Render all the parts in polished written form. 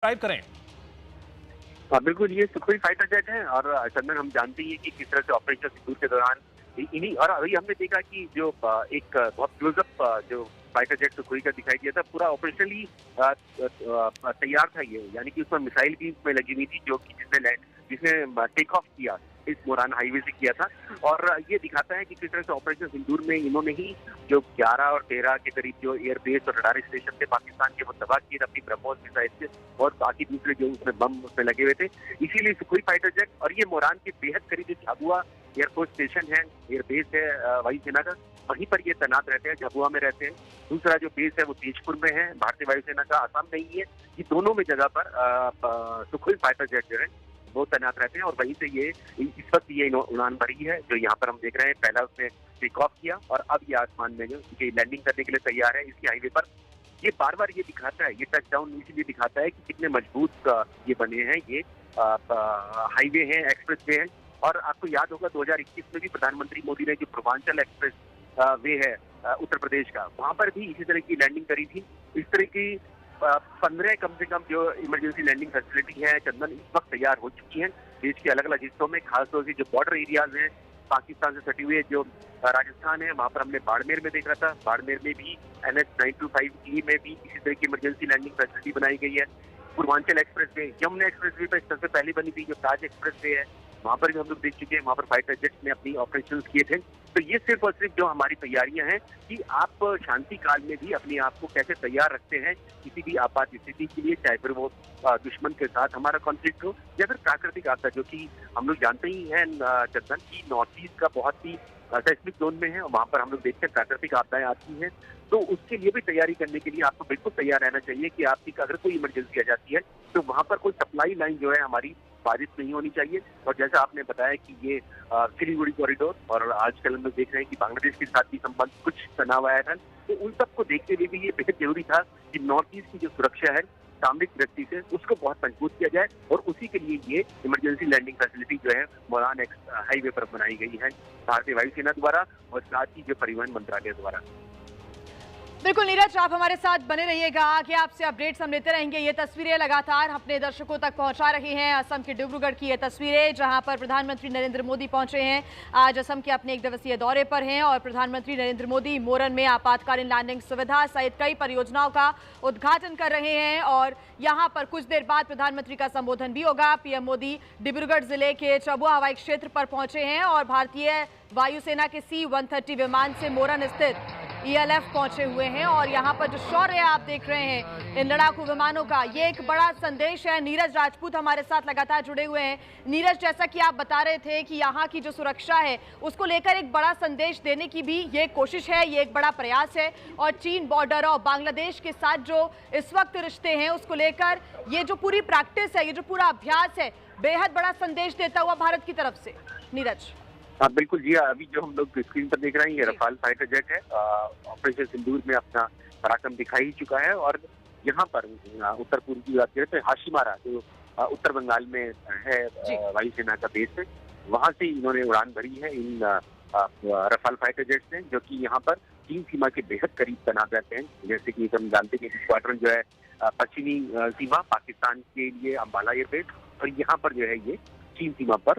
Drive करें। हाँ बिल्कुल, ये सुखोई फाइटर जेट है और चंदन, हम जानते ही हैं कि किस तरह से ऑपरेशन सिंदूर के दौरान इन्हीं और अभी हमने देखा कि जो एक बहुत क्लोजअप जो फाइटर जेट सुखोई का दिखाई दिया था, पूरा ऑपरेशनली तैयार था ये, यानी कि उसमें मिसाइल भी उसमें लगी हुई थी जो कि जिसने टेक ऑफ किया इस मोरान हाईवे से किया था। और ये दिखाता है कि किस तरह से ऑपरेशन सिंदूर में इन्होंने ही जो 11 और 13 के करीब जो एयरबेस और रडार स्टेशन थे पाकिस्तान के, वो तबाह किए थे अपनी ब्रह्मोस मिसाइल से, और बाकी दूसरे जो उसमें बम उसमें लगे हुए थे। इसीलिए सुखोई फाइटर जेट और ये मोरान के बेहद करीब जो झाबुआ एयरफोर्स स्टेशन है, एयरबेस है वायुसेना का, वहीं पर ये तैनात रहते हैं, झाबुआ में रहते हैं। दूसरा जो बेस है वो तेजपुर में है, भारतीय वायुसेना का, आसाम में ही है। ये दोनों में जगह पर सुखोई फाइटर जेट जो है वो तैनात रहते हैं और वहीं से ये इस वक्त ये उड़ान भरी है जो यहाँ पर हम देख रहे हैं। पहला उसने टेक ऑफ किया और अब ये आसमान में जो लैंडिंग करने के लिए तैयार है इसकी हाईवे पर। ये बार बार ये दिखाता है, ये टच डाउन इसलिए दिखाता है कि कितने मजबूत ये बने हैं, ये हाईवे हैं, एक्सप्रेस वे हैं। और आपको याद होगा 2021 में भी प्रधानमंत्री मोदी ने जो पूर्वांचल एक्सप्रेस वे है उत्तर प्रदेश का, वहां पर भी इसी तरह की लैंडिंग करी थी। इस तरह की 15 कम से कम जो इमरजेंसी लैंडिंग फैसिलिटी है चंदन इस वक्त तैयार हो चुकी हैं देश के अलग अलग हिस्सों में, खासतौर से जो बॉर्डर एरियाज हैं पाकिस्तान से सटे हुए, जो राजस्थान है, वहां पर हमने बाड़मेर में देखा था। बाड़मेर में भी NH 925E में भी इसी तरह की इमरजेंसी लैंडिंग फैसिलिटी बनाई गई है। Purvanchal express way, Yamuna express way पर सबसे पहले बनी थी जो ताज एक्सप्रेस वे है, वहां पर भी हम लोग देख चुके हैं, वहां पर फाइटर जेट्स ने अपनी ऑपरेशन किए थे। तो ये सिर्फ और सिर्फ जो हमारी तैयारियां हैं कि आप शांति काल में भी अपने आप को कैसे तैयार रखते हैं किसी भी आपात स्थिति के लिए, चाहे फिर वो दुश्मन के साथ हमारा कॉन्फ्लिक्ट हो या फिर प्राकृतिक आपदा, जो कि हम लोग जानते ही हैं चंदन की नॉर्थ ईस्ट का बहुत ही सेस्मिक जोन में है और वहां पर हम लोग देखते हैं प्राकृतिक आपदाएं आती हैं। तो उसके लिए भी तैयारी करने के लिए आपको बिल्कुल तैयार रहना चाहिए कि आपकी अगर कोई इमरजेंसी आ जाती है तो वहां पर कोई सप्लाई लाइन जो है हमारी बाधित नहीं होनी चाहिए। और जैसा आपने बताया कि ये सिलीगुड़ी कॉरिडोर और आजकल हम लोग देख रहे हैं कि बांग्लादेश के साथ भी संबंध कुछ तनाव आया था, तो उन सबको देखते हुए भी ये बेहद जरूरी था कि नॉर्थ ईस्ट की जो सुरक्षा है सामरिक दृष्टि से उसको बहुत मजबूत किया जाए और उसी के लिए ये इमरजेंसी लैंडिंग फैसिलिटी जो है मोरान हाईवे पर बनाई गई है भारतीय वायुसेना द्वारा और साथ ही जो परिवहन मंत्रालय द्वारा। बिल्कुल नीरज, आप हमारे साथ बने रहिएगा, आगे आपसे अपडेट्स हम लेते रहेंगे। ये तस्वीरें लगातार अपने दर्शकों तक पहुंचा रहे हैं असम के डिब्रूगढ़ की ये तस्वीरें, जहां पर प्रधानमंत्री नरेंद्र मोदी पहुंचे हैं। आज असम के अपने 1 दिवसीय दौरे पर हैं और प्रधानमंत्री नरेंद्र मोदी मोरन में आपातकालीन लैंडिंग सुविधा सहित कई परियोजनाओं का उद्घाटन कर रहे हैं और यहाँ पर कुछ देर बाद प्रधानमंत्री का संबोधन भी होगा। पीएम मोदी डिब्रूगढ़ जिले के चबुआ हवाई क्षेत्र पर पहुंचे हैं और भारतीय वायुसेना के C-130 विमान से मोरन स्थित ELF पहुंचे हुए हैं और यहाँ पर जो शौर्य आप देख रहे हैं इन लड़ाकू विमानों का, ये एक बड़ा संदेश है। नीरज राजपूत हमारे साथ लगातार जुड़े हुए हैं। नीरज, जैसा कि आप बता रहे थे कि यहाँ की जो सुरक्षा है उसको लेकर एक बड़ा संदेश देने की भी ये कोशिश है, ये एक बड़ा प्रयास है और चीन बॉर्डर और बांग्लादेश के साथ जो इस वक्त रिश्ते हैं उसको लेकर ये जो पूरी प्रैक्टिस है, ये जो पूरा अभ्यास है, बेहद बड़ा संदेश देता हुआ भारत की तरफ से। नीरज। हाँ बिल्कुल जी, अभी जो हम लोग स्क्रीन पर देख रहे हैं ये रफाल फाइटर जेट है, ऑपरेशन सिंदूर में अपना पराक्रम दिखा ही चुका है। और यहाँ पर उत्तर पूर्व की बात करें तो हाशिमारा जो उत्तर बंगाल में है वायुसेना का बेस है, वहां से इन्होंने उड़ान भरी है इन रफाल फाइटर जेट ने, जो कि यहाँ पर चीन सीमा के बेहद करीब तैनात रहते हैं। जैसे कि हम जानते हैं कि स्क्वाड्रन जो है पश्चिमी सीमा पाकिस्तान के लिए अम्बाला एयरबेस और यहाँ पर जो है ये चीन सीमा पर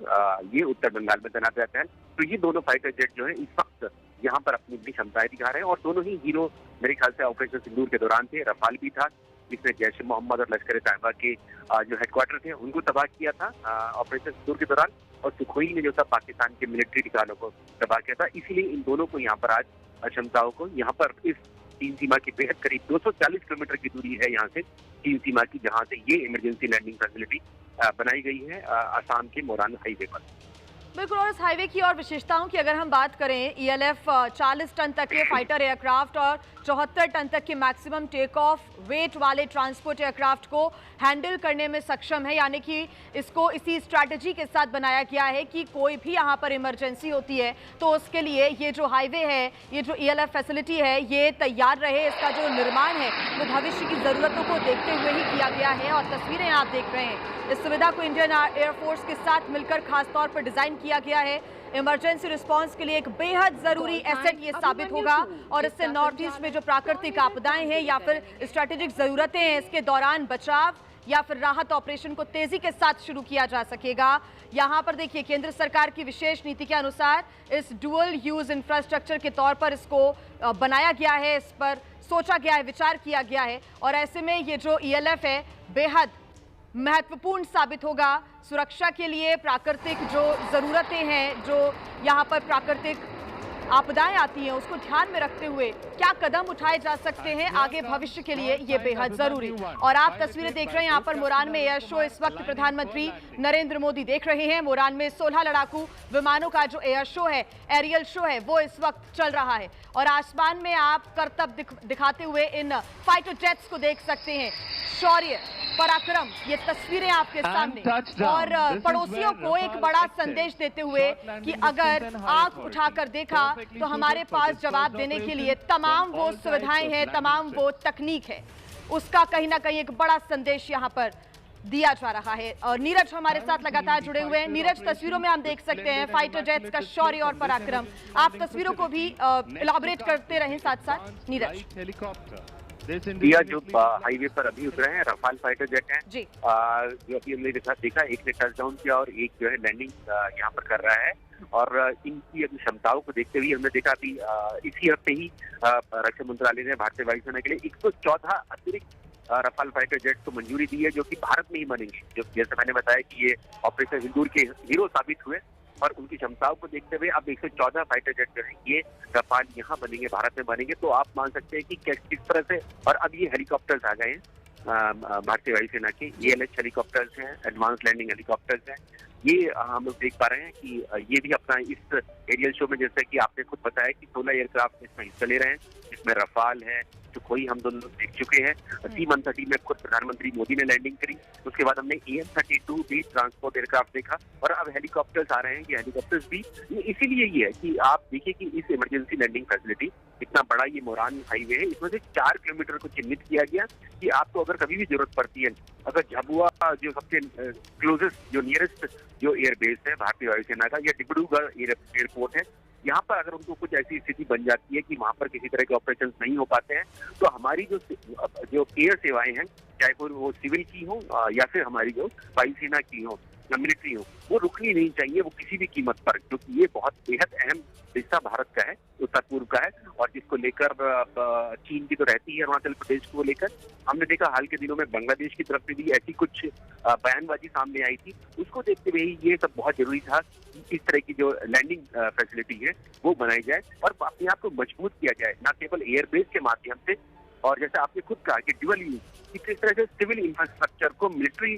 ये उत्तर बंगाल में तैनात रहते हैं। तो ये दोनों फाइटर जेट जो है इस वक्त यहाँ पर अपनी अपनी क्षमताएं दिखा रहे हैं और दोनों ही हीरो मेरे ख्याल से ऑपरेशन सिंदूर के दौरान थे। रफाल भी था जिसने जैश ए मोहम्मद और लश्कर ए तैयबा के जो हेडक्वार्टर थे उनको तबाह किया था ऑपरेशन सिंदूर के दौरान, और सुखोई ने जो था पाकिस्तान के मिलिट्री ठिकानों को तबाह किया था। इसीलिए इन दोनों को यहाँ पर आज क्षमताओं को यहाँ पर इस चीन सीमा की बेहद करीब 240 किलोमीटर की दूरी है यहाँ से चीन सीमा की, जहाँ से ये इमरजेंसी लैंडिंग फैसिलिटी बनाई गई है असम के मोरान हाईवे पर। बिल्कुल, और इस हाईवे की और विशेषताओं की अगर हम बात करें, ELF 40 टन तक के फाइटर एयरक्राफ्ट और 74 टन तक के मैक्सिमम टेक ऑफ वेट वाले ट्रांसपोर्ट एयरक्राफ्ट को हैंडल करने में सक्षम है। यानी कि इसको इसी स्ट्रैटेजी के साथ बनाया गया है कि कोई भी यहाँ पर इमरजेंसी होती है तो उसके लिए ये जो हाईवे है, ये जो ELF फैसिलिटी है, ये तैयार रहे। इसका जो निर्माण है वो भविष्य की ज़रूरतों को देखते हुए ही किया गया है और तस्वीरें आप देख रहे हैं, इस सुविधा को इंडियन एयरफोर्स के साथ मिलकर खासतौर पर डिजाइन किया गया है। इमरजेंसी रिस्पांस के लिए एक बेहद जरूरी एसेट ये साबित होगा और इससे नॉर्थ ईस्ट में जो प्राकृतिक आपदाएं हैं या फिर स्ट्रैटेजिक जरूरतें हैं, इसके दौरान बचाव या फिर राहत ऑपरेशन को तेजी के साथ शुरू किया जा सकेगा। यहाँ पर देखिए, केंद्र सरकार की विशेष नीति के अनुसार इस डुअल यूज इंफ्रास्ट्रक्चर के तौर पर इसको बनाया गया है, इस पर सोचा गया है, विचार किया गया है। और ऐसे में ये जो ELF है बेहद महत्वपूर्ण साबित होगा सुरक्षा के लिए। प्राकृतिक जो ज़रूरतें हैं, जो यहाँ पर प्राकृतिक आपदाएं आती हैं, उसको ध्यान में रखते हुए क्या कदम उठाए जा सकते हैं आगे भविष्य के लिए, ये बेहद जरूरी। और आप तस्वीरें देख रहे हैं यहाँ पर मोरान में एयर शो इस वक्त प्रधानमंत्री नरेंद्र मोदी देख रहे हैं। मोरान में 16 लड़ाकू विमानों का जो एयर शो है, एरियल शो है, वो इस वक्त चल रहा है। और आसमान में आप करतब दिखाते हुए इन फाइटर जेट्स को देख सकते हैं। शौर्य, पराक्रम, ये तस्वीरें आपके सामने। और पड़ोसियों को एक बड़ा संदेश देते हुए कि अगर आंख उठाकर देखा तो हमारे पास जवाब देने के लिए तमाम वो सुविधाएं हैं, तमाम वो तकनीक है। उसका कहीं ना कहीं एक बड़ा संदेश यहाँ पर दिया जा रहा है। और नीरज हमारे साथ लगातार जुड़े हुए हैं। नीरज, तस्वीरों में हम देख सकते हैं फाइटर जेट्स का शौर्य और पराक्रम। आप तस्वीरों को भी इलाबोरेट करते रहें साथ साथ। नीरज, दिया जो हाईवे पर अभी उतरे हैं रफाल फाइटर जेट हैं जी, जो अभी हमने देखा, एक ने टचडाउन किया और एक जो है लैंडिंग यहाँ पर कर रहा है। और इनकी अभी क्षमताओं को देखते हुए हमने देखा अभी इसी हफ्ते ही रक्षा मंत्रालय ने भारतीय वायुसेना के लिए 114 अतिरिक्त रफाल फाइटर जेट्स को मंजूरी दी है, जो कि भारत में ही बनेंगे। जो जैसे मैंने बताया कि ये ऑपरेशन सिंदूर के हीरो साबित हुए और उनकी क्षमताओं को देखते हुए अब 114 फाइटर जेट जो है ये रफाल यहाँ बनेंगे, भारत में बनेंगे। तो आप मान सकते हैं कि किस तरह से। और अब ये हेलीकॉप्टर्स आ गए हैं भारतीय वायुसेना के, ALH हेलीकॉप्टर्स हैं, एडवांस लैंडिंग हेलीकॉप्टर्स हैं। ये हम लोग देख पा रहे हैं कि ये भी अपना इस एरियल शो में, जैसे कि आपने खुद बताया कि 16 एयरक्राफ्ट इसमें हिस्सा ले रहे हैं, जिसमें रफाल है, सुखोई हम दोनों लोग देख चुके हैं। C-130 में खुद प्रधानमंत्री मोदी ने लैंडिंग करी। उसके बाद हमने AN-32 भी ट्रांसपोर्ट एयरक्राफ्ट देखा और अब हेलीकॉप्टर्स आ रहे हैं। ये हेलीकॉप्टर्स भी इसीलिए ये है कि आप देखिए कि इस इमरजेंसी लैंडिंग फैसिलिटी, इतना बड़ा ये मोरान हाईवे है, इसमें से 4 किलोमीटर को चिन्हित किया गया कि आपको अगर कभी भी जरूरत पड़ती है, अगर झाबुआ जो सबसे क्लोजेस्ट जो नियरेस्ट जो एयरबेस है भारतीय वायुसेना का, या डिब्रूगढ़ एयरपोर्ट है, यहाँ पर अगर उनको कुछ ऐसी स्थिति बन जाती है कि वहाँ पर किसी तरह के ऑपरेशन नहीं हो पाते हैं, तो हमारी जो एयर सेवाएं हैं, चाहे वो सिविल की हो या फिर हमारी जो वायुसेना की हो या मिलिट्री हो, वो रुकनी नहीं चाहिए, वो किसी भी कीमत पर, क्योंकि ये बहुत बेहद अहम हिस्सा भारत का है, उत्तर पूर्व का है। और जिसको लेकर चीन की तो रहती है अरुणाचल प्रदेश को लेकर। हमने देखा हाल के दिनों में बांग्लादेश की तरफ से भी ऐसी कुछ बयानबाजी सामने आई थी। उसको देखते हुए ये सब बहुत जरूरी था कि इस तरह की जो लैंडिंग फैसिलिटी है वो बनाई जाए और अपने आप को मजबूत किया जाए, न केवल एयरबेस के माध्यम से। और जैसे आपने खुद कहा कि ड्यूअल यूज, इस तरह से सिविल इंफ्रास्ट्रक्चर को मिलिट्री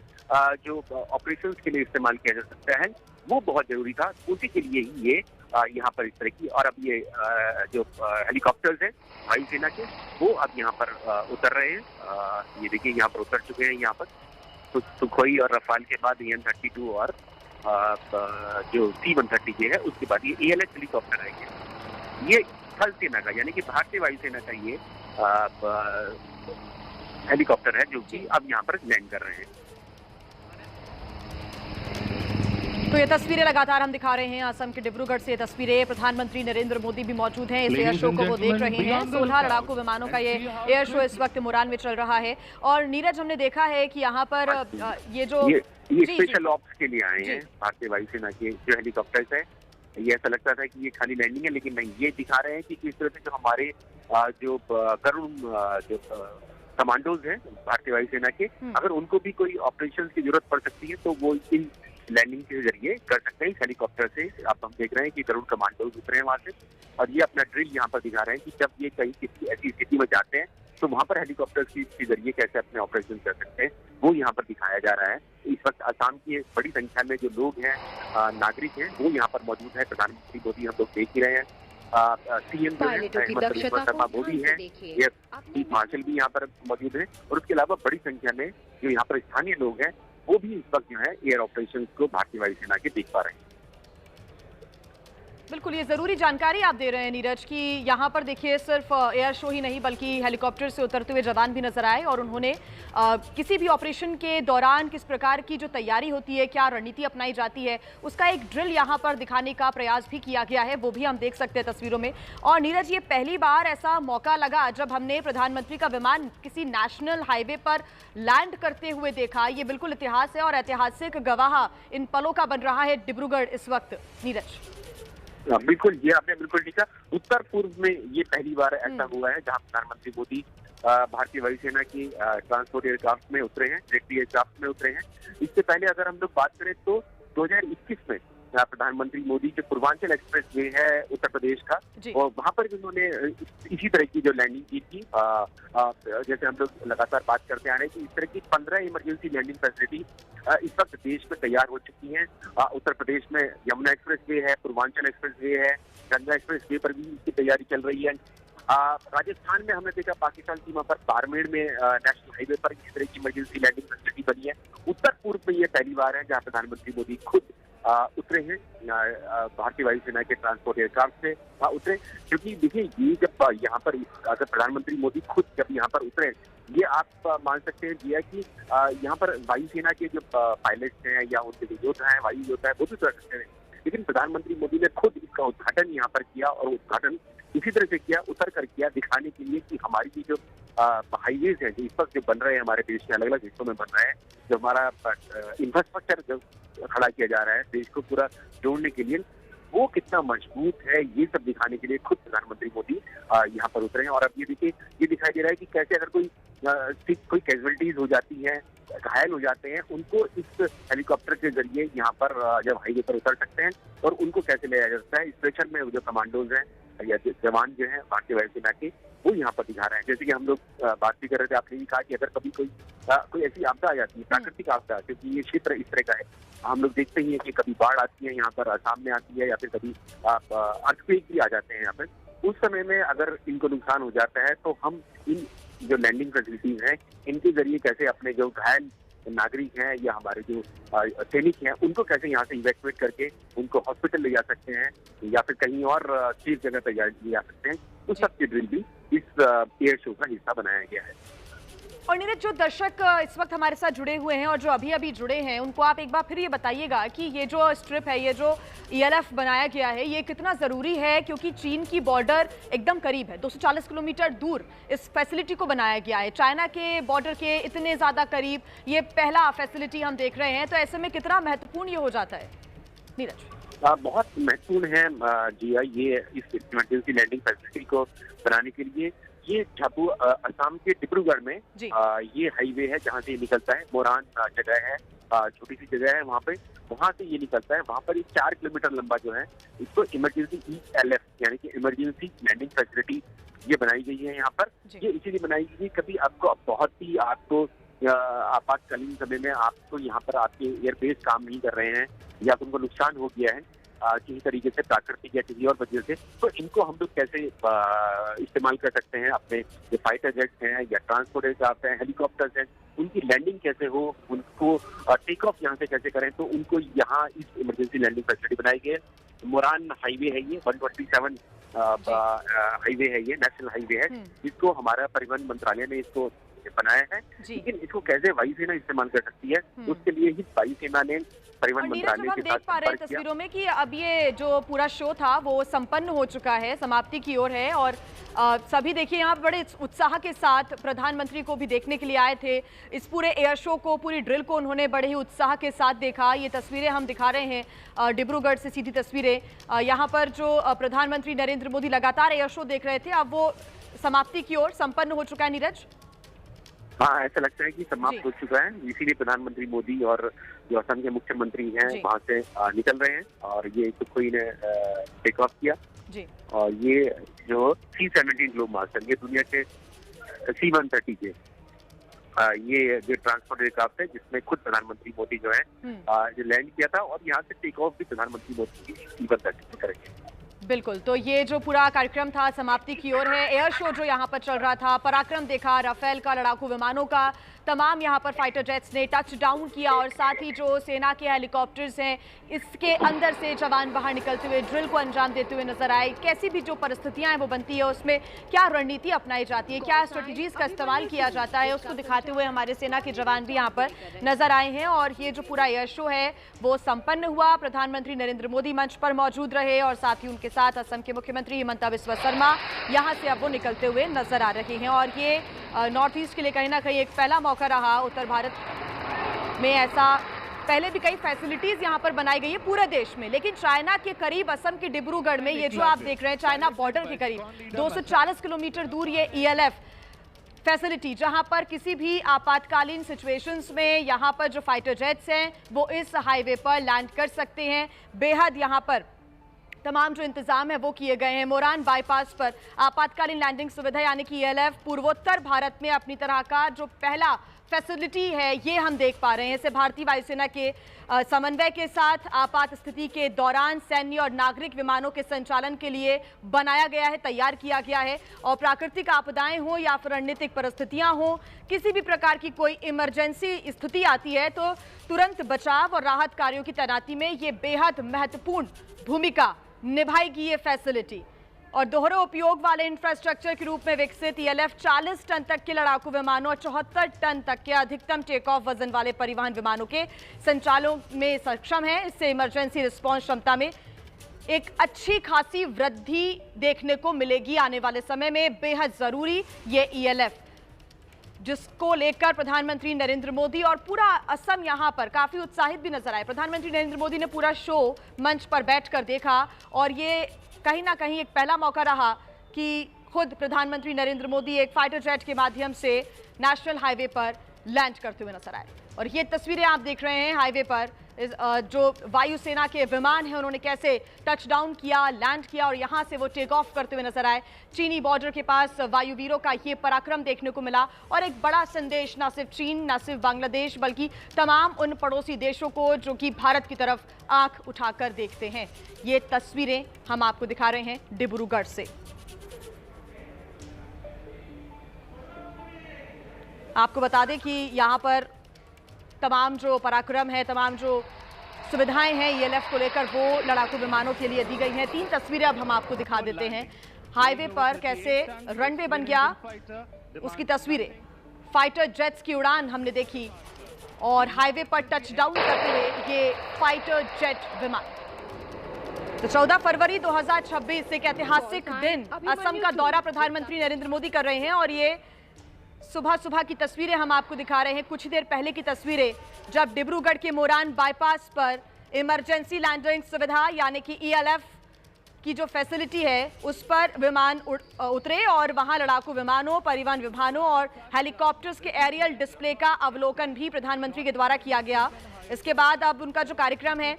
जो ऑपरेशंस के लिए इस्तेमाल किया जा सकता है, वो बहुत जरूरी था। उसी के लिए ही ये यहाँ पर इस तरह की। और अब ये जो हेलीकॉप्टर्स हैं वायुसेना के, वो अब यहाँ पर उतर रहे हैं। ये देखिए यहाँ पर उतर चुके हैं। यहाँ पर सुखोई और रफाल के बाद AN-32 और जो C-130 है, उसके बाद ये ALH हेलीकॉप्टर आएंगे। ये थल सेना का यानी कि भारतीय वायुसेना का ये हेलीकॉप्टर है, जो कि अब यहाँ पर लैंड कर रहे हैं। तो ये तस्वीरें लगातार हम दिखा रहे हैं असम के डिब्रूगढ़ से। तस्वीरें प्रधानमंत्री नरेंद्र मोदी भी मौजूद हैं, इस एयर शो को वो देख रहे हैं। 16 लड़ाकू विमानों का ये एयर शो इस वक्त मोरान में चल रहा है। और नीरज, हमने देखा है कि यहाँ पर ये जो स्पेशल ऑप्स के लिए आए हैं भारतीय वायुसेना के जो हेलीकॉप्टर्स है। ये ऐसा लगता था कि ये खाली लैंडिंग है, लेकिन नहीं, ये दिखा रहे हैं कि किस तरह से जो हमारे जो गरुण जो कमांडोज हैं भारतीय वायुसेना के, अगर उनको भी कोई ऑपरेशन की जरूरत पड़ सकती है तो वो इन लैंडिंग के जरिए कर सकते हैं। इस हेलीकॉप्टर से आप हम देख रहे हैं कि गरुड़ कमांडोज उतरे हैं वहां से और ये अपना ड्रिल यहाँ पर दिखा रहे हैं कि जब ये कहीं किसी ऐसी स्थिति में जाते हैं तो वहां पर हेलीकॉप्टर के जरिए कैसे अपने ऑपरेशन कर सकते हैं, वो यहाँ पर दिखाया जा रहा है। इस वक्त असम की बड़ी संख्या में जो लोग हैं, नागरिक हैं, वो यहाँ पर मौजूद है। प्रधानमंत्री मोदी हम लोग देख ही रहे हैं, CM जो है हेमंत बिस्वा शर्मा मोदी है, चीफ मार्शल भी यहाँ पर मौजूद है। और उसके अलावा बड़ी संख्या में जो यहाँ पर स्थानीय लोग हैं, वो भी इस वक्त जो है एयर ऑपरेशन को भारतीय वायुसेना के देख पा रहे हैं। बिल्कुल, ये ज़रूरी जानकारी आप दे रहे हैं नीरज कि यहाँ पर देखिए सिर्फ एयर शो ही नहीं बल्कि हेलीकॉप्टर से उतरते हुए जवान भी नजर आए और उन्होंने किसी भी ऑपरेशन के दौरान किस प्रकार की जो तैयारी होती है, क्या रणनीति अपनाई जाती है, उसका एक ड्रिल यहाँ पर दिखाने का प्रयास भी किया गया है, वो भी हम देख सकते हैं तस्वीरों में। और नीरज, ये पहली बार ऐसा मौका लगा जब हमने प्रधानमंत्री का विमान किसी नेशनल हाईवे पर लैंड करते हुए देखा। ये बिल्कुल इतिहास है और ऐतिहासिक गवाह इन पलों का बन रहा है डिब्रूगढ़ इस वक्त। नीरज, बिल्कुल, ये आपने बिल्कुल ठीक कहा। उत्तर पूर्व में ये पहली बार ऐसा हुआ है जहां प्रधानमंत्री मोदी भारतीय वायुसेना की ट्रांसपोर्ट एयरक्राफ्ट में उतरे हैं, जेटली एयरक्राफ्ट में उतरे हैं। इससे पहले अगर हम लोग बात करें तो 2021 में प्रधानमंत्री मोदी जो पूर्वांचल एक्सप्रेस वे है उत्तर प्रदेश का, और वहां पर उन्होंने इसी तरह की जो लैंडिंग की थी। जैसे हम लोग लगातार बात करते आ रहे हैं कि इस तरह की 15 इमरजेंसी लैंडिंग फैसिलिटी इस वक्त देश में तैयार हो चुकी हैं। उत्तर प्रदेश में यमुना एक्सप्रेस वे है, पूर्वांचल एक्सप्रेस वे है, गंगा एक्सप्रेस वे पर भी इसकी तैयारी चल रही है। राजस्थान में हमने देखा पाकिस्तान सीमा पर बाड़मेर में नेशनल हाईवे पर इस तरह की इमरजेंसी लैंडिंग फैसिलिटी बनी है। उत्तर पूर्व में ये पहली बार है जहां प्रधानमंत्री मोदी खुद उतरे हैं भारतीय वायुसेना के ट्रांसपोर्ट एयरक्राफ्ट से उतरे। क्योंकि देखिए, ये जब यहाँ पर अगर प्रधानमंत्री मोदी खुद जब यहाँ पर उतरे, ये आप मान सकते हैं जिया कि यहाँ पर वायुसेना के जो पायलट्स हैं या उनके जो योद्धा हैं, वायु योद्धा है, वो भी उतर सकते हैं। लेकिन प्रधानमंत्री मोदी ने खुद इसका उद्घाटन यहाँ पर किया और उद्घाटन इसी तरह से किया, उतर कर किया, दिखाने के लिए कि हमारी जो हाईवेज है जो इस वक्त जो बन रहे हैं हमारे देश के अलग अलग हिस्सों में बन रहे हैं, जो हमारा इंफ्रास्ट्रक्चर जो खड़ा किया जा रहा है देश को पूरा जोड़ने के लिए, वो कितना मजबूत है, ये सब दिखाने के लिए खुद प्रधानमंत्री मोदी यहाँ पर उतरे हैं। और अब ये देखिए, ये दिखाई दे रहा है कि कैसे अगर कोई कैजुअलिटीज हो जाती है, घायल हो जाते हैं, उनको इस हेलीकॉप्टर के जरिए यहाँ पर जब हाईवे पर उतर सकते हैं और उनको कैसे ले जाया जाता है। स्ट्रेचर में जो कमांडोज हैं या जवान जो हैं भारतीय वायुसेना के, वो यहाँ पर दिखा रहे हैं। जैसे कि हम लोग बात भी कर रहे थे, आपने भी कहा कि अगर कभी कोई ऐसी आपदा आ जाती है, प्राकृतिक आपदा, क्योंकि ये क्षेत्र इस तरह का है, हम लोग देखते ही हैं कि कभी बाढ़ आती है यहाँ पर, असम में आती है, या फिर कभी अर्थक्वेक भी आ जाते हैं यहाँ पर। उस समय में अगर इनको नुकसान हो जाता है तो हम इन जो लैंडिंग फैसिलिटीज हैं, इनके जरिए कैसे अपने जो घायल नागरिक हैं या हमारे जो सैनिक हैं, उनको कैसे यहाँ से इवैक्यूएट करके उनको हॉस्पिटल ले जा सकते हैं या फिर कहीं और सेफ जगह पर ले जा सकते हैं। उस सब की ड्रिल भी इस एयर शो का हिस्सा बनाया गया है। और नीरज, जो दर्शक इस वक्त हमारे साथ जुड़े हुए हैं और जो अभी अभी जुड़े हैं, उनको आप एक बार फिर ये बताइएगा कि ये जो स्ट्रिप है, ये जो ELF बनाया गया है, ये कितना ज़रूरी है, क्योंकि चीन की बॉर्डर एकदम करीब है, 240 किलोमीटर दूर इस फैसिलिटी को बनाया गया है, चाइना के बॉर्डर के इतने ज़्यादा करीब ये पहला फैसिलिटी हम देख रहे हैं, तो ऐसे में कितना महत्वपूर्ण ये हो जाता है नीरज? बहुत महत्वपूर्ण है जिया, ये इस इमरजेंसी लैंडिंग फैसिलिटी को बनाने के लिए। ये झाबू असम के डिब्रूगढ़ में ये हाईवे है जहाँ से ये निकलता है। मोरान जगह है, छोटी सी जगह है, वहाँ से ये निकलता है। वहाँ पर ये 4 किलोमीटर लंबा जो है, इसको इमरजेंसी ELF यानी कि इमरजेंसी लैंडिंग फैसिलिटी ये बनाई गई है यहाँ पर। ये इसीलिए बनाई गई, कभी आपको आपातकालीन समय में आपको यहाँ पर आपके एयरबेस काम नहीं कर रहे हैं या उनको नुकसान हो गया है किसी तरीके से, प्राकृतिक या किसी और वजह से, तो इनको हम लोग कैसे इस्तेमाल कर सकते हैं। अपने जो फाइटर जेट्स हैं या ट्रांसपोर्ट एयरक्राफ्ट हैं, हेलीकॉप्टर्स हैं, उनकी लैंडिंग कैसे हो, उनको टेक ऑफ यहाँ से कैसे करें, तो उनको यहाँ इस इमरजेंसी लैंडिंग फैसिलिटी बनाई गई है। मोरान हाईवे है ये, 127 हाईवे है ये, नेशनल हाईवे है, जिसको हमारा परिवहन मंत्रालय ने इसको बनाया है। लेकिन इसको कैसे वायुसेना इस्तेमाल कर सकती है, उसके लिए ही वायुसेना ने परिवहन मंत्रालय के साथ देख पा रहे हैं तस्वीरों में कि अब ये जो पूरा शो था वो संपन्न हो चुका है, समाप्ति की ओर है। और सभी देखिए यहाँ बड़े उत्साह के साथ प्रधानमंत्री को भी देखने के लिए आए थे। इस पूरे एयर शो को, पूरी ड्रिल को उन्होंने बड़े ही उत्साह के साथ देखा। ये तस्वीरें हम दिखा रहे हैं डिब्रूगढ़ से, सीधी तस्वीरें। यहाँ पर जो प्रधानमंत्री नरेंद्र मोदी लगातार एयर शो देख रहे थे, अब वो समाप्ति की ओर संपन्न हो चुका है नीरज। हाँ, ऐसा लगता है कि समाप्त हो चुका है, इसीलिए प्रधानमंत्री मोदी और जो असम के मुख्यमंत्री हैं वहाँ से निकल रहे हैं और ये सुखोई ने टेक ऑफ किया जी। और ये जो C-17 ग्लोब मास्टर, ये दुनिया के C-130 के ये जो ट्रांसपोर्ट एयरक्राफ्ट है, जिसमें खुद प्रधानमंत्री मोदी जो है जो लैंड किया था, और यहाँ से टेक ऑफ भी प्रधानमंत्री मोदी की C-130 करेंगे। बिल्कुल, तो ये जो पूरा कार्यक्रम था समाप्ति की ओर है। एयर शो जो यहाँ पर चल रहा था, पराक्रम देखा, राफेल का, लड़ाकू विमानों का तमाम यहाँ पर फाइटर जेट्स ने टच डाउन किया और साथ ही जो सेना के हेलीकॉप्टर्स हैं इसके अंदर से जवान बाहर निकलते हुए ड्रिल को अंजाम देते हुए नजर आए। कैसी भी जो परिस्थितियां हैं वो बनती है, उसमें क्या रणनीति अपनाई जाती है, क्या स्ट्रेटजीज का इस्तेमाल किया जाता है, उसको दिखाते हुए हमारे सेना के जवान भी यहाँ पर नजर आए हैं। और ये जो पूरा एयर शो है वो संपन्न हुआ। प्रधानमंत्री नरेंद्र मोदी मंच पर मौजूद रहे और साथ ही उनके साथ असम के मुख्यमंत्री हिमंता बिस्वा शर्मा यहाँ से अब वो निकलते हुए नजर आ रहे हैं। और ये नॉर्थ ईस्ट के लिए कहीं ना कहीं एक पहला मौका रहा। उत्तर भारत में ऐसा पहले भी कई फैसिलिटीज यहाँ पर बनाई गई है पूरे देश में, लेकिन चाइना के करीब असम के डिब्रूगढ़ में ये जो आप देख रहे हैं चाइना बॉर्डर के करीब 240 किलोमीटर दूर ये ELF फैसिलिटी, जहां पर किसी भी आपातकालीन सिचुएशंस में यहाँ पर जो फाइटर जेट्स हैं वो इस हाईवे पर लैंड कर सकते हैं। बेहद यहाँ पर तमाम जो इंतजाम है वो किए गए हैं। मोरान बाईपास पर आपातकालीन लैंडिंग सुविधा यानी कि ELF पूर्वोत्तर भारत में अपनी तरह का जो पहला फैसिलिटी है ये हम देख पा रहे हैं। इसे भारतीय वायुसेना के समन्वय के साथ आपात स्थिति के दौरान सैन्य और नागरिक विमानों के संचालन के लिए बनाया गया है, तैयार किया गया है। और प्राकृतिक आपदाएं हो या फिर रणनीतिक परिस्थितियां हो, किसी भी प्रकार की कोई इमरजेंसी स्थिति आती है तो तुरंत बचाव और राहत कार्यों की तैनाती में ये बेहद महत्वपूर्ण भूमिका निभाएगी ये फैसिलिटी। और दोहरे उपयोग वाले इंफ्रास्ट्रक्चर के रूप में विकसित ELF 40 टन तक के लड़ाकू विमानों और 74 टन तक के अधिकतम टेक ऑफ वजन वाले परिवहन विमानों के संचालन में सक्षम है। इससे इमरजेंसी रिस्पांस क्षमता में एक अच्छी खासी वृद्धि देखने को मिलेगी आने वाले समय में। बेहद जरूरी ये ELF, जिसको लेकर प्रधानमंत्री नरेंद्र मोदी और पूरा असम यहां पर काफी उत्साहित भी नजर आए। प्रधानमंत्री नरेंद्र मोदी ने पूरा शो मंच पर बैठकर देखा और ये कहीं ना कहीं एक पहला मौका रहा कि खुद प्रधानमंत्री नरेंद्र मोदी एक फाइटर जेट के माध्यम से नेशनल हाईवे पर लैंड करते हुए नजर आए। और ये तस्वीरें आप देख रहे हैं हाईवे पर जो वायुसेना के विमान हैं उन्होंने कैसे टच डाउन किया, लैंड किया और यहां से वो टेक ऑफ करते हुए नजर आए। चीनी बॉर्डर के पास वायुवीरों का ये पराक्रम देखने को मिला और एक बड़ा संदेश न सिर्फ चीन, न सिर्फ बांग्लादेश, बल्कि तमाम उन पड़ोसी देशों को जो कि भारत की तरफ आंख उठाकर देखते हैं। ये तस्वीरें हम आपको दिखा रहे हैं डिब्रूगढ़ से। आपको बता दें कि यहाँ पर तमाम जो पराक्रम है, तमाम जो सुविधाएं हैं ELF को लेकर वो लड़ाकू विमानों के लिए दी गई हैं। 3 तस्वीरें अब हम आपको दिखा देते हैं। हाईवे पर कैसे रनवे बन गया उसकी तस्वीरें, फाइटर जेट्स की उड़ान हमने देखी और हाईवे पर टच डाउन करते हुए ये फाइटर जेट विमान। तो 14 फरवरी 2026 एक ऐतिहासिक दिन असम का दौरा प्रधानमंत्री नरेंद्र मोदी कर रहे हैं और ये सुबह सुबह की तस्वीरें हम आपको दिखा रहे हैं। कुछ देर पहले की तस्वीरें जब डिब्रूगढ़ के मोरान बाईपास पर इमरजेंसी लैंडिंग सुविधा यानी कि ELF की जो फैसिलिटी है उस पर विमान उतरे और वहां लड़ाकू विमानों, परिवहन विमानों और हेलीकॉप्टर्स के एरियल डिस्प्ले का अवलोकन भी प्रधानमंत्री के द्वारा किया गया। इसके बाद अब उनका जो कार्यक्रम है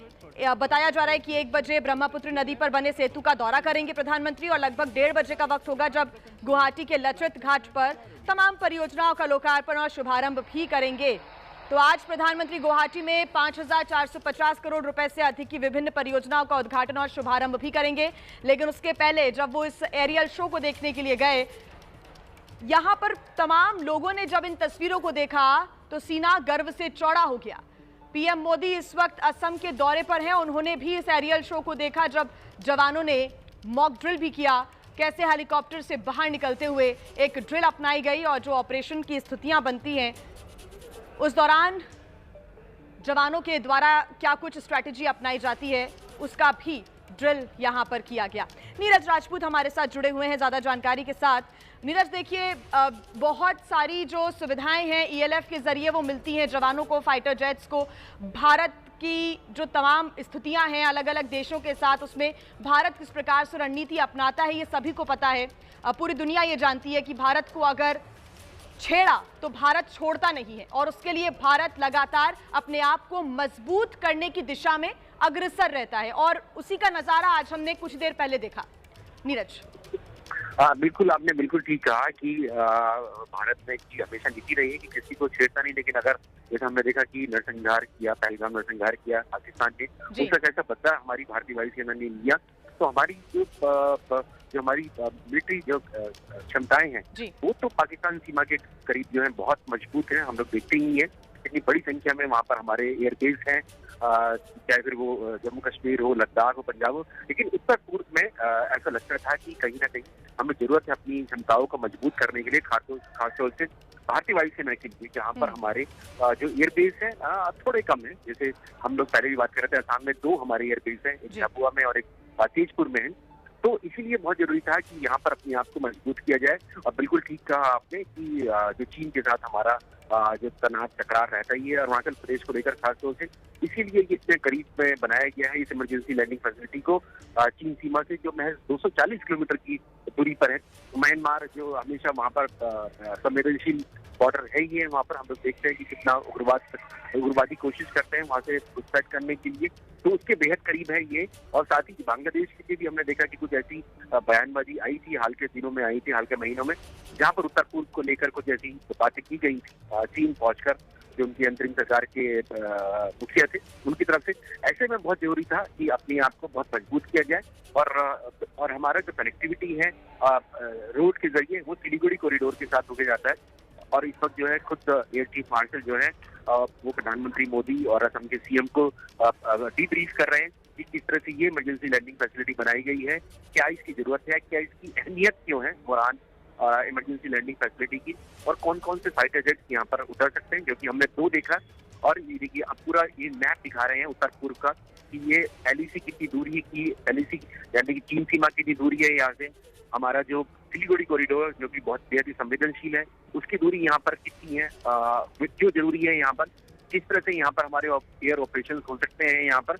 बताया जा रहा है कि 1 बजे ब्रह्मपुत्र नदी पर बने सेतु का दौरा करेंगे प्रधानमंत्री और लगभग 1:30 बजे का वक्त होगा जब गुवाहाटी के लचित घाट पर तमाम परियोजनाओं का लोकार्पण और शुभारंभ भी करेंगे। तो आज प्रधानमंत्री गुवाहाटी में 5,450 करोड़ रुपए से अधिक की विभिन्न परियोजनाओं का उद्घाटन और शुभारंभ भी करेंगे। लेकिन उसके पहले जब वो इस एरियल शो को देखने के लिए गए, यहां पर तमाम लोगों ने जब इन तस्वीरों को देखा तो सीना गर्व से चौड़ा हो गया। पीएम मोदी इस वक्त असम के दौरे पर हैं। उन्होंने भी इस एरियल शो को देखा जब जवानों ने मॉक ड्रिल भी किया, कैसे हेलीकॉप्टर से बाहर निकलते हुए एक ड्रिल अपनाई गई और जो ऑपरेशन की स्थितियां बनती हैं उस दौरान जवानों के द्वारा क्या कुछ स्ट्रैटेजी अपनाई जाती है उसका भी ड्रिल यहां पर किया गया। नीरज राजपूत हमारे साथ जुड़े हुए हैं ज्यादा जानकारी के साथ। नीरज, देखिए बहुत सारी जो सुविधाएं हैं ELF के जरिए वो मिलती हैं जवानों को, फाइटर जेट्स को। भारत की जो तमाम स्थितियां हैं अलग अलग देशों के साथ, उसमें भारत किस प्रकार से रणनीति अपनाता है ये सभी को पता है। पूरी दुनिया ये जानती है कि भारत को अगर छेड़ा तो भारत छोड़ता नहीं है और उसके लिए भारत लगातार अपने आप को मजबूत करने की दिशा में अग्रसर रहता है और उसी का नजारा आज हमने कुछ देर पहले देखा। नीरज, बिल्कुल, आपने बिल्कुल ठीक कहा कि भारत में की हमेशा नीति रही है कि किसी को छेड़ता नहीं, लेकिन अगर जैसे हमने देखा कि नरसंहार किया, पहलगाम नरसंहार किया पाकिस्तान ने, उसका कैसा बदला हमारी भारतीय वायुसेना ने लिया। तो हमारी जो हमारी मिलिट्री जो क्षमताएं हैं वो तो पाकिस्तान सीमा के करीब जो है बहुत मजबूत है। हम लोग देखते ही है इतनी बड़ी संख्या में वहाँ पर हमारे एयरबेस हैं, चाहे फिर वो जम्मू कश्मीर हो, लद्दाख हो, पंजाब हो। लेकिन उत्तर पूर्व में ऐसा लगता था कि कहीं ना कहीं हमें जरूरत है अपनी क्षमताओं को मजबूत करने के लिए, खासतौर से भारतीय वायुसेना के लिए, जहाँ पर हमारे जो एयरबेस है थोड़े कम है। जैसे हम लोग पहले भी बात कर रहे थे, असम में 2 हमारे एयरबेस हैं, एक झाबुआ में और एक तेजपुर में है। तो इसीलिए बहुत जरूरी था कि यहाँ पर अपने आप को मजबूत किया जाए। और बिल्कुल ठीक कहा आपने कि जो चीन के साथ हमारा जो तनाव टकरार रहता ही है अरुणाचल प्रदेश को लेकर खासतौर से, इसीलिए ये इतने करीब में बनाया गया है इस इमरजेंसी लैंडिंग फैसिलिटी को चीन सीमा से, जो महज 240 किलोमीटर की दूरी पर है। म्यांमार जो हमेशा वहाँ पर संवेदनशील बॉर्डर है ही है, वहाँ पर हम लोग देखते हैं कि कितना उग्रवादी कोशिश करते हैं वहाँ से घुसपैठ करने के लिए, तो उसके बेहद करीब है ये। और साथ ही बांग्लादेश के लिए भी हमने देखा कि कुछ ऐसी बयानबाजी आई थी, हाल के दिनों में आई थी, हाल के महीनों में, जहाँ पर उत्तर पूर्व को लेकर कुछ ऐसी बातें की गई थी चीन पहुंचकर, जो उनकी अंतरिम सरकार के मुखिया थे उनकी तरफ से। ऐसे में बहुत जरूरी था कि अपने आप को बहुत मजबूत किया जाए और हमारा जो कनेक्टिविटी है रोड के जरिए वो सिलीगुड़ी कॉरिडोर के साथ होके जाता है। और इस वक्त जो है खुद एयर चीफ मार्शल जो है वो प्रधानमंत्री मोदी और असम के सीएम को डीब्रीफ कर रहे हैं कि किस तरह से ये इमरजेंसी लैंडिंग फैसिलिटी बनाई गई है, क्या इसकी जरूरत है, क्या इसकी अहमियत क्यों है दौरान इमरजेंसी लैंडिंग फैसिलिटी की, और कौन कौन से फाइटर जेट्स यहाँ पर उतर सकते हैं, जो कि हमने 2 देखा। और ये देखिए अब पूरा ये मैप दिखा रहे हैं उत्तर पूर्व का कि ये एलईसी कितनी दूरी की, एलईसी यानी कि चीन सीमा कितनी दूरी है यहाँ से, हमारा जो सिलीगुड़ी कॉरिडोर जो कि बहुत बेहद ही संवेदनशील है उसकी दूरी यहाँ पर कितनी है, क्यों जरूरी है यहाँ पर, किस तरह से यहाँ पर हमारे एयर ऑपरेशन हो सकते हैं यहाँ पर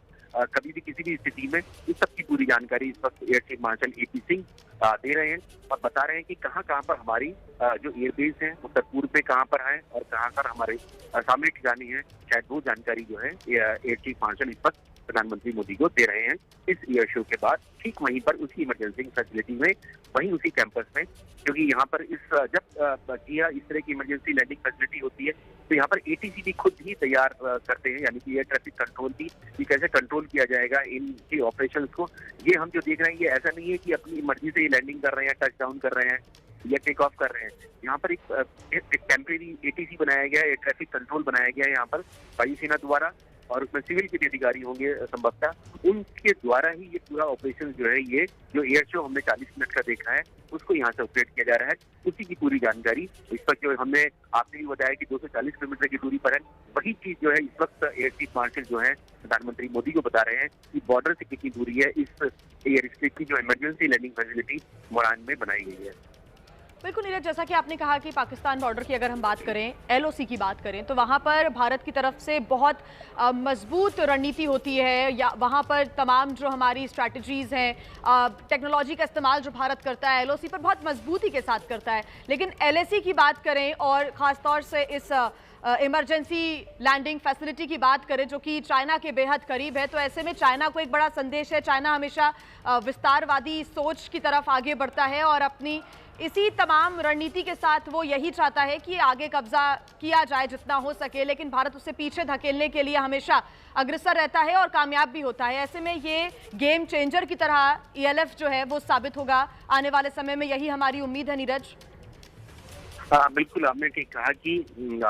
कभी भी किसी भी स्थिति में। इस सब की पूरी जानकारी इस वक्त air chief marshal AP Singh दे रहे हैं और बता रहे हैं कि कहाँ कहाँ पर हमारी जो एयरबेस हैं उत्तर पूर्व में कहाँ पर है और कहाँ पर हमारे सामने ठिकाने हैं। शायद वो जानकारी जो है एयर चीफ मार्शल इस वक्त प्रधानमंत्री मोदी को दे रहे हैं इस एयर शो के बाद, ठीक वहीं पर उसी इमरजेंसी फैसिलिटी में, वहीं उसी कैंपस में, क्योंकि यहाँ पर जब इस तरह की इमरजेंसी लैंडिंग फैसिलिटी होती है तो यहाँ पर एटीसी भी खुद ही तैयार करते हैं, यानी कि एयर ट्रैफिक कंट्रोल भी कि कैसे कंट्रोल किया जाएगा इनके ऑपरेशंस को। ये हम जो देख रहे हैं ये ऐसा नहीं है कि अपनी मर्जी से ये लैंडिंग कर रहे हैं, टच डाउन कर रहे हैं या टेक ऑफ कर रहे हैं। यहाँ पर एक टेम्परेरी एटीसी बनाया गया है, एयर ट्रैफिक कंट्रोल बनाया गया है यहाँ पर वायुसेना द्वारा, और उसमें सिविल के भी अधिकारी होंगे संभवतः, उनके द्वारा ही ये पूरा ऑपरेशन जो है, ये जो एयर शो हमने 40 मिनट का देखा है उसको यहाँ से ऑपरेट किया जा रहा है। उसी की पूरी जानकारी इस वक्त जो हमने आपने भी बताया कि 240 किलोमीटर की दूरी पर है, वही चीज जो है इस वक्त एयर चीफ मार्शल जो है प्रधानमंत्री मोदी को बता रहे हैं कि बॉर्डर से कितनी दूरी है इस एयर स्ट्रिप की जो इमरजेंसी लैंडिंग फैसिलिटी मोरान में बनाई गई है। बिल्कुल नीरज, जैसा कि आपने कहा कि पाकिस्तान बॉर्डर की अगर हम बात करें, एलओसी की बात करें, तो वहाँ पर भारत की तरफ से बहुत मजबूत रणनीति होती है, या वहाँ पर तमाम जो हमारी स्ट्रैटेजीज हैं, टेक्नोलॉजी का इस्तेमाल जो भारत करता है एलओसी पर बहुत मजबूती के साथ करता है। लेकिन एलएसी की बात करें और ख़ासतौर से इस इमरजेंसी लैंडिंग फैसिलिटी की बात करें जो कि चाइना के बेहद करीब है, तो ऐसे में चाइना को एक बड़ा संदेश है। चाइना हमेशा विस्तारवादी सोच की तरफ आगे बढ़ता है और अपनी इसी तमाम रणनीति के साथ वो यही चाहता है कि आगे कब्जा किया जाए जितना हो सके, लेकिन भारत उसे पीछे धकेलने के लिए हमेशा अग्रसर रहता है और कामयाब भी होता है। ऐसे में ये गेम चेंजर की तरह ईएलएफ जो है वो साबित होगा आने वाले समय में, यही हमारी उम्मीद है। नीरज, बिल्कुल आपने ठीक कहा कि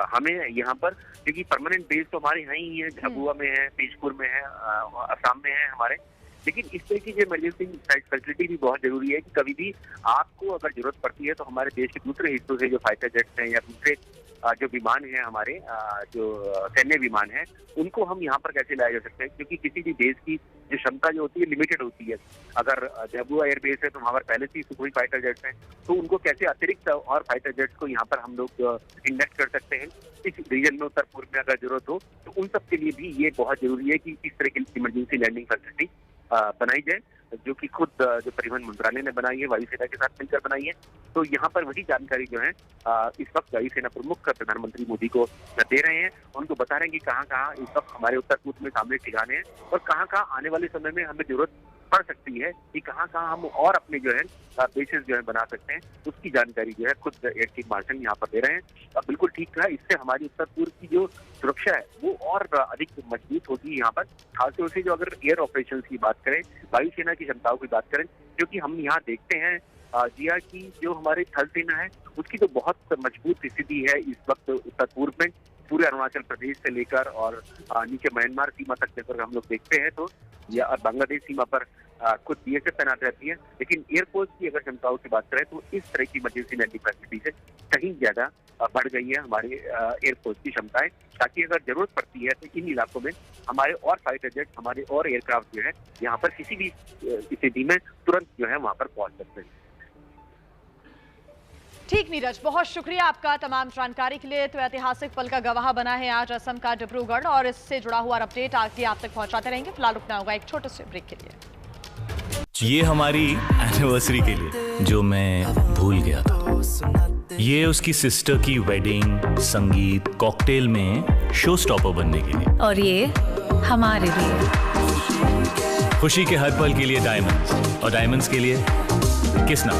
हमें यहाँ पर, क्योंकि परमानेंट बेस तो हमारे यहाँ ही है, झाबुआ में है, तेजपुर में है, असम में है हमारे, लेकिन इस तरह की जो इमरजेंसी फैसिलिटी भी बहुत जरूरी है कि कभी भी आपको अगर जरूरत पड़ती है तो हमारे देश के दूसरे हिस्सों से जो फाइटर जेट्स हैं या दूसरे जो विमान हैं हमारे जो सैन्य विमान हैं, उनको हम यहाँ पर कैसे लाया जा सकते हैं, क्योंकि किसी भी देश की जो क्षमता जो होती है लिमिटेड होती है। अगर झाबुआ एयरबेस है तो वहाँ पर पहले से ही सुखोई फाइटर जेट्स हैं, तो उनको कैसे अतिरिक्त और फाइटर जेट्स को यहाँ पर हम लोग इंडक्ट कर सकते हैं इस रीजन में, उत्तर पूर्व में अगर जरूरत हो तो उन सब के लिए भी ये बहुत जरूरी है कि इस तरह की इमरजेंसी लैंडिंग फैसिलिटी बनाई जाए, जो कि खुद जो परिवहन मंत्रालय ने बनाई है, वायुसेना के साथ मिलकर बनाई है। तो यहाँ पर वही जानकारी जो है इस वक्त वायुसेना प्रमुख प्रधानमंत्री मोदी को दे रहे हैं, उनको बता रहे हैं कि कहाँ कहाँ इस वक्त हमारे उत्तर पूर्व में सामने ठिकाने हैं और कहाँ कहाँ आने वाले समय में हमें जरूरत पड़ सकती है कि कहाँ हम और अपने जो है बेसिस जो है बना सकते हैं, उसकी जानकारी जो है खुद एयर चीफ मार्शल यहाँ पर दे रहे हैं। बिल्कुल ठीक है, इससे हमारी उत्तर पूर्व की जो सुरक्षा है वो और अधिक मजबूत होगी यहाँ पर। खासतौर से जो अगर एयर ऑपरेशन की बात करें, वायुसेना की क्षमताओं की बात करें, क्योंकि हम यहाँ देखते हैं जिया की जो हमारी थल सेना है उसकी तो बहुत मजबूत स्थिति है इस वक्त उत्तर पूर्व में। पूरे अरुणाचल प्रदेश से लेकर और नीचे म्यांमार सीमा तक अगर हम लोग देखते हैं तो या बांग्लादेश सीमा पर खुद बीएसएफ तैनात रहती है। लेकिन एयरफोर्स की अगर क्षमताओं की बात करें तो इस तरह की इमरजेंसी लैंडिंग फैसिलिटी से कहीं ज्यादा बढ़ गई है हमारे एयरफोर्स की क्षमताएं, ताकि अगर जरूरत पड़ती है तो इन इलाकों में हमारे और फाइटर जेट, हमारे और एयरक्राफ्ट जो है यहाँ पर किसी भी स्थिति में तुरंत जो है वहां पर पहुंच सकते हैं। ठीक नीरज, बहुत शुक्रिया आपका तमाम जानकारी के लिए। तो ऐतिहासिक पल का गवाह बना है आज असम का डिब्रूगढ़, और इससे जुड़ा हुआ अपडेट आगे आप तक पहुंचाते रहेंगे। फिलहाल रुकना होगा एक छोटे से ब्रेक के लिए। ये हमारी एनिवर्सरी के लिए जो मैं भूल गया था, ये उसकी सिस्टर की वेडिंग, संगीत, कॉकटेल में शो स्टॉपर बनने के लिए, और ये हमारे लिए खुशी के हर पल के लिए डायमंड्स, और डायमंड्स के लिए किसना।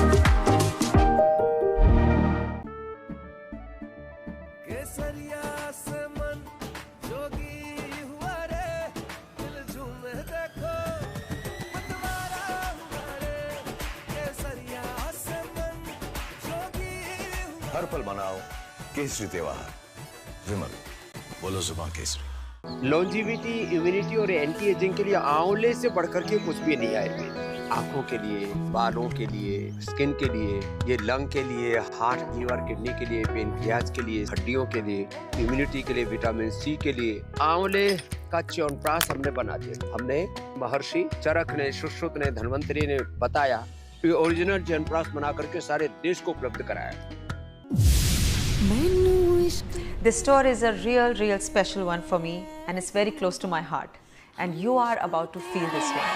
हर पल मनाओ केसरी त्योहार। विमल, बोलो जुबान केसरी। लॉन्जिविटी, इम्यूनिटी और एंटी एजिंग के लिए आंवले से बढ़कर के कुछ भी नहीं है। आंखों के लिए, बालों के लिए, स्किन के लिए, ये लंग के लिए, हार्ट, लीवर, किडनी के लिए, पेनक्रियाज के लिए, हड्डियों के लिए, इम्यूनिटी के लिए, विटामिन सी के लिए आंवले का च्यवनप्राश हमने बना दिया। हमने महर्षि चरक ने, सुश्रुत ने, धन्वंतरी ने बताया, ओरिजिनल च्यवनप्राश बना करके सारे देश को उपलब्ध कराया। This store is a real special one for me, and it's very close to my heart. And you are about to feel this one.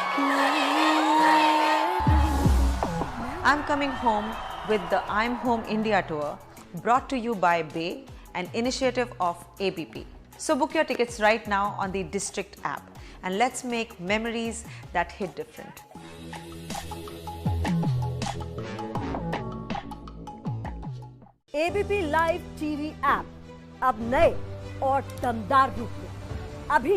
I'm coming home with the I'm Home India tour, brought to you by Bay, an initiative of ABP. So book your tickets right now on the District app, and let's make memories that hit different. ABP live TV app अब नए और दमदार रूप में अभी